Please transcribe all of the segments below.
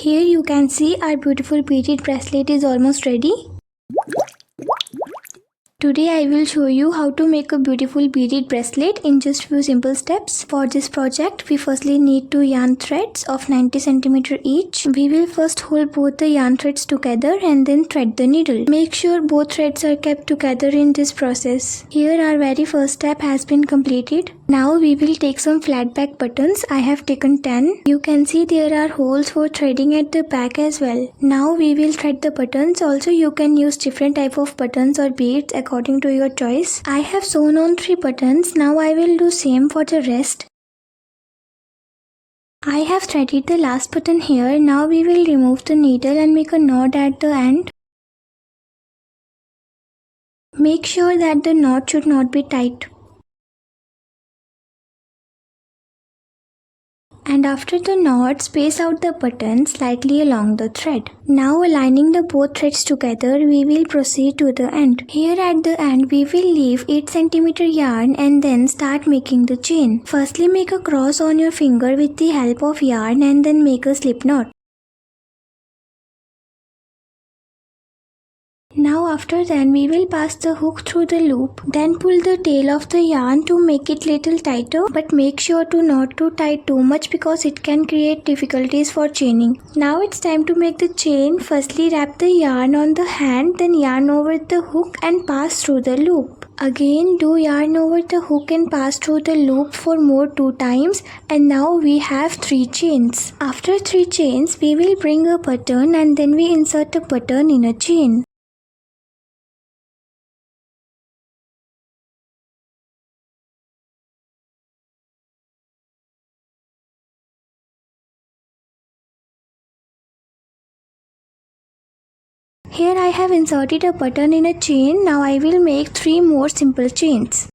Here you can see our beautiful beaded bracelet is almost ready. Today I will show you how to make a beautiful beaded bracelet in just few simple steps. For this project, we firstly need 2 yarn threads of 90 cm each. We will first hold both the yarn threads together and then thread the needle. Make sure both threads are kept together in this process. Here our very first step has been completed. Now we will take some flat back buttons. I have taken 10. You can see there are holes for threading at the back as well. Now we will thread the buttons. Also you can use different type of buttons or beads according to your choice. I have sewn on 3 buttons. Now I will do same for the rest. I have threaded the last button here. Now we will remove the needle and make a knot at the end. Make sure that the knot should not be tight. And after the knot, space out the button slightly along the thread. Now aligning the both threads together, we will proceed to the end. Here at the end, we will leave 8 cm yarn and then start making the chain. Firstly make a cross on your finger with the help of yarn and then make a slip knot. Now after that we will pass the hook through the loop, then pull the tail of the yarn to make it little tighter, but make sure to not to tie too much because it can create difficulties for chaining. Now it's time to make the chain. Firstly wrap the yarn on the hand, then yarn over the hook and pass through the loop. Again do yarn over the hook and pass through the loop for more 2 times, and now we have 3 chains. After 3 chains we will bring a button and then we insert a button in a chain. Here I have inserted a button in a chain. Now I will make 3 more simple chains.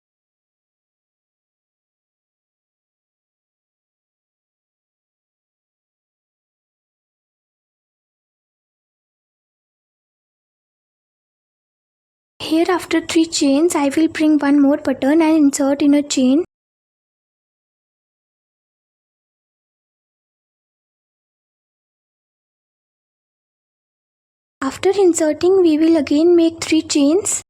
Here after 3 chains I will bring 1 more button and insert in a chain. After inserting we will again make 3 chains.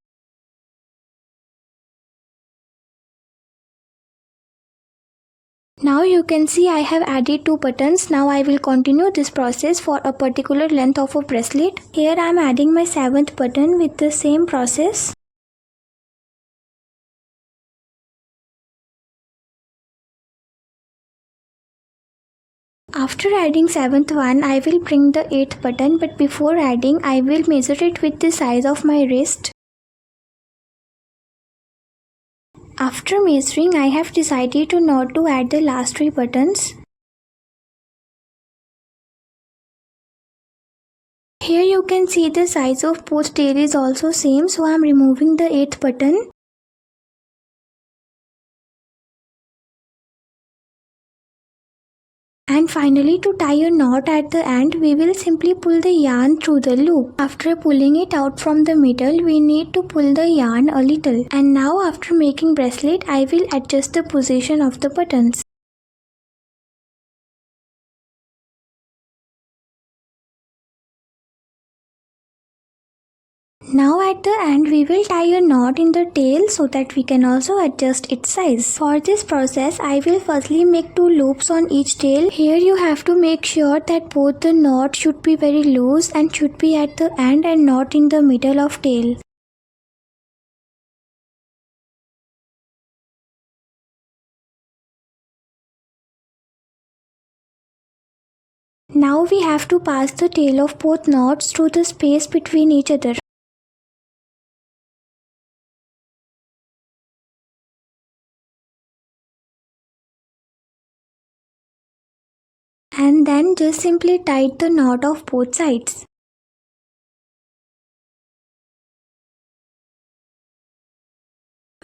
Now you can see I have added 2 buttons. Now I will continue this process for a particular length of a bracelet. Here I am adding my 7th button with the same process. After adding 7th one, I will bring the 8th button, but before adding, I will measure it with the size of my wrist. After measuring, I have decided to not to add the last 3 buttons. Here you can see the size of both tail is also same, so I am removing the 8th button. And finally, to tie a knot at the end, we will simply pull the yarn through the loop. After pulling it out from the middle, we need to pull the yarn a little. And now after making bracelet, I will adjust the position of the buttons. Now at the end we will tie a knot in the tail so that we can also adjust its size. For this process I will firstly make 2 loops on each tail. Here you have to make sure that both the knot should be very loose and should be at the end and not in the middle of tail. Now we have to pass the tail of both knots through the space between each other. And then just simply tie the knot of both sides.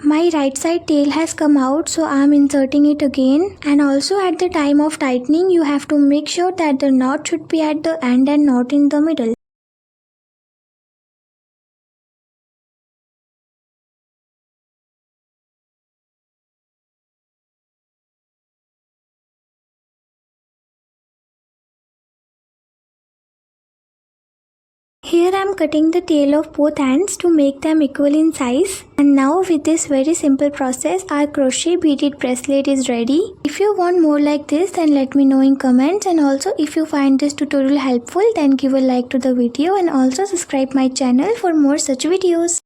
My right side tail has come out, so I am inserting it again. And also at the time of tightening, you have to make sure that the knot should be at the end and not in the middle. Here I am cutting the tail of both ends to make them equal in size. And now with this very simple process, our crochet beaded bracelet is ready. If you want more like this, then let me know in comments, and also if you find this tutorial helpful, then give a like to the video and also subscribe my channel for more such videos.